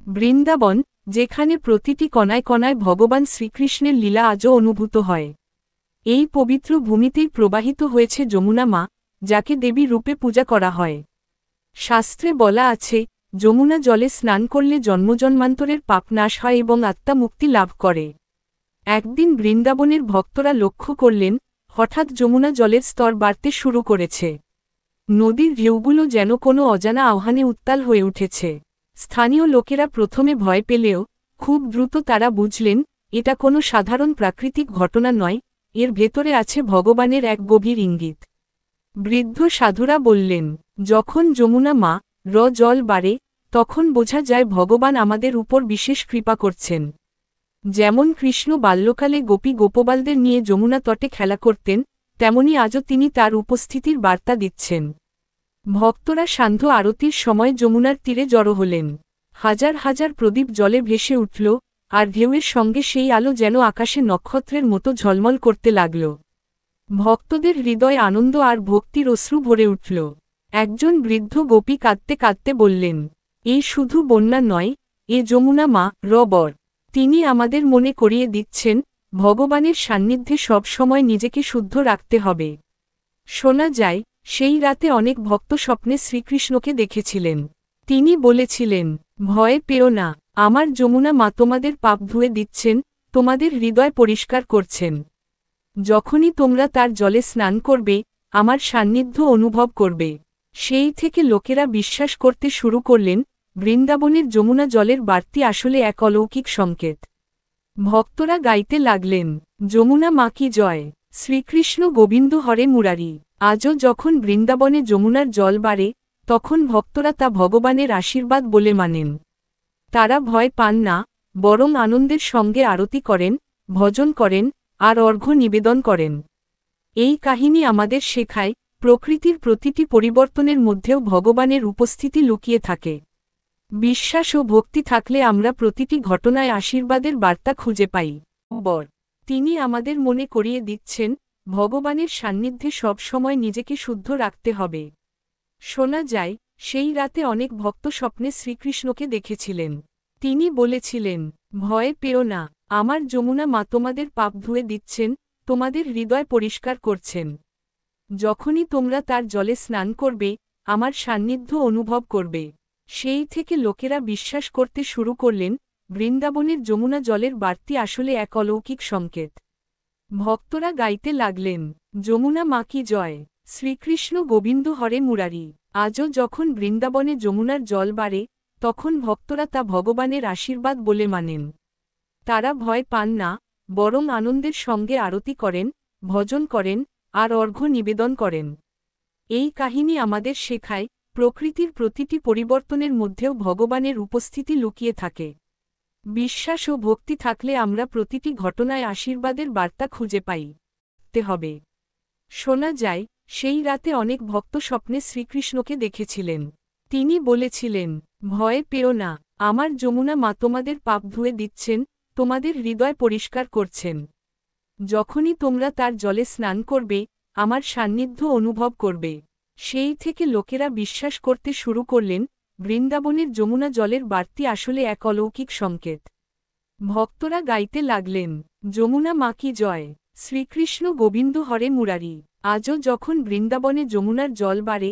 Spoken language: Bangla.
বৃন্দাবন, যেখানে প্রতিটি কণায় কণায় ভগবান শ্রীকৃষ্ণের লীলা আজও অনুভূত হয়। এই পবিত্র ভূমিতেই প্রবাহিত হয়েছে যমুনা মা, যাকে দেবী রূপে পূজা করা হয়। শাস্ত্রে বলা আছে, যমুনা জলে স্নান করলে জন্মজন্মান্তরের পাপ নাশ হয় এবং আত্মা মুক্তি লাভ করে। একদিন বৃন্দাবনের ভক্তরা লক্ষ্য করলেন, হঠাৎ যমুনা জলের স্তর বাড়তে শুরু করেছে। নদীর ঢেউগুলো যেন কোনো অজানা আহ্বানে উত্তাল হয়ে উঠেছে। স্থানীয় লোকেরা প্রথমে ভয় পেলেও খুব দ্রুত তারা বুঝলেন, এটা কোনো সাধারণ প্রাকৃতিক ঘটনা নয়, এর ভেতরে আছে ভগবানের এক গভীর ইঙ্গিত। বৃদ্ধ সাধুরা বললেন, যখন যমুনা মা জল বাড়ে, তখন বোঝা যায় ভগবান আমাদের উপর বিশেষ কৃপা করছেন। যেমন কৃষ্ণ বাল্যকালে গোপী গোপবালদের নিয়ে যমুনা তটে খেলা করতেন, তেমনি আজও তিনি তার উপস্থিতির বার্তা দিচ্ছেন। ভক্তরা সান্ধ্য আরতির সময় যমুনার তীরে জড়ো হলেন। হাজার হাজার প্রদীপ জলে ভেসে উঠল, আর ঢেউয়ের সঙ্গে সেই আলো যেন আকাশে নক্ষত্রের মতো ঝলমল করতে লাগল। ভক্তদের হৃদয় আনন্দ আর ভক্তির অশ্রু ভরে উঠল। একজন বৃদ্ধ গোপী কাঁদতে কাঁদতে বললেন, এই শুধু বন্যা নয়, এ যমুনা মা বর। তিনি আমাদের মনে করিয়ে দিচ্ছেন, ভগবানের সান্নিধ্যে সব সময় নিজেকে শুদ্ধ রাখতে হবে। শোনা যায়, সেই রাতে অনেক ভক্ত স্বপ্নে শ্রীকৃষ্ণকে দেখেছিলেন। তিনি বলেছিলেন, ভয় পেও না, আমার যমুনা মা তোমাদের পাপ ধুয়ে দিচ্ছেন, তোমাদের হৃদয় পরিষ্কার করছেন। যখনই তোমরা তার জলে স্নান করবে, আমার সান্নিধ্য অনুভব করবে। সেই থেকে লোকেরা বিশ্বাস করতে শুরু করলেন, বৃন্দাবনের যমুনা জলের বাড়তি আসলে এক অলৌকিক সংকেত। ভক্তরা গাইতে লাগলেন, যমুনা মা কি জয়, শ্রীকৃষ্ণ গোবিন্দ হরে মুরারি। আজও যখন বৃন্দাবনে যমুনার জল বাড়ে, তখন ভক্তরা তা ভগবানের আশীর্বাদ বলে মানেন। তারা ভয় পান না, বরং আনন্দের সঙ্গে আরতি করেন, ভজন করেন, আর অর্ঘ্য নিবেদন করেন। এই কাহিনী আমাদের শেখায়, প্রকৃতির প্রতিটি পরিবর্তনের মধ্যেও ভগবানের উপস্থিতি লুকিয়ে থাকে। বিশ্বাস ও ভক্তি থাকলে আমরা প্রতিটি ঘটনায় আশীর্বাদের বার্তা খুঁজে পাই। বর, তিনি আমাদের মনে করিয়ে দিচ্ছেন, ভগবানের সান্নিধ্যে সব সময় নিজেকে শুদ্ধ রাখতে হবে। শোনা যায়, সেই রাতে অনেক ভক্ত স্বপ্নে শ্রীকৃষ্ণকে দেখেছিলেন। তিনি বলেছিলেন, ভয় পেও না, আমার যমুনা মা তোমাদের পাপ ধুয়ে দিচ্ছেন, তোমাদের হৃদয় পরিষ্কার করছেন। যখনই তোমরা তার জলে স্নান করবে, আমার সান্নিধ্য অনুভব করবে। সেই থেকে লোকেরা বিশ্বাস করতে শুরু করলেন, বৃন্দাবনের যমুনা জলের বাড়তি আসলে এক অলৌকিক সংকেত। ভক্তরা গাইতে লাগলেন, যমুনা মা কি জয়, শ্রীকৃষ্ণ গোবিন্দ হরে মুরারি। আজও যখন বৃন্দাবনে যমুনার জল বাড়ে, তখন ভক্তরা তা ভগবানের আশীর্বাদ বলে মানেন। তারা ভয় পান না, বরং আনন্দের সঙ্গে আরতি করেন, ভজন করেন, আর অর্ঘ্য নিবেদন করেন। এই কাহিনী আমাদের শেখায়, প্রকৃতির প্রতিটি পরিবর্তনের মধ্যেও ভগবানের উপস্থিতি লুকিয়ে থাকে। বিশ্বাস ও ভক্তি থাকলে আমরা প্রতিটি ঘটনায় আশীর্বাদের বার্তা খুঁজে পাই। হবে। শোনা যায়, সেই রাতে অনেক ভক্ত স্বপ্নে শ্রীকৃষ্ণকে দেখেছিলেন। তিনি বলেছিলেন, ভয় পেও না, আমার যমুনা মা তোমাদের পাপ ধুয়ে দিচ্ছেন, তোমাদের হৃদয় পরিষ্কার করছেন। যখনই তোমরা তার জলে স্নান করবে, আমার সান্নিধ্য অনুভব করবে। সেই থেকে লোকেরা বিশ্বাস করতে শুরু করলেন, বৃন্দাবনের যমুনা জলের বাড়তি আসলে এক অলৌকিক সংকেত। ভক্তরা গাইতে লাগলেন, যমুনা মা কি জয়, শ্রীকৃষ্ণ গোবিন্দ হরে মুরারি। আজও যখন বৃন্দাবনে যমুনার জল বাড়ে,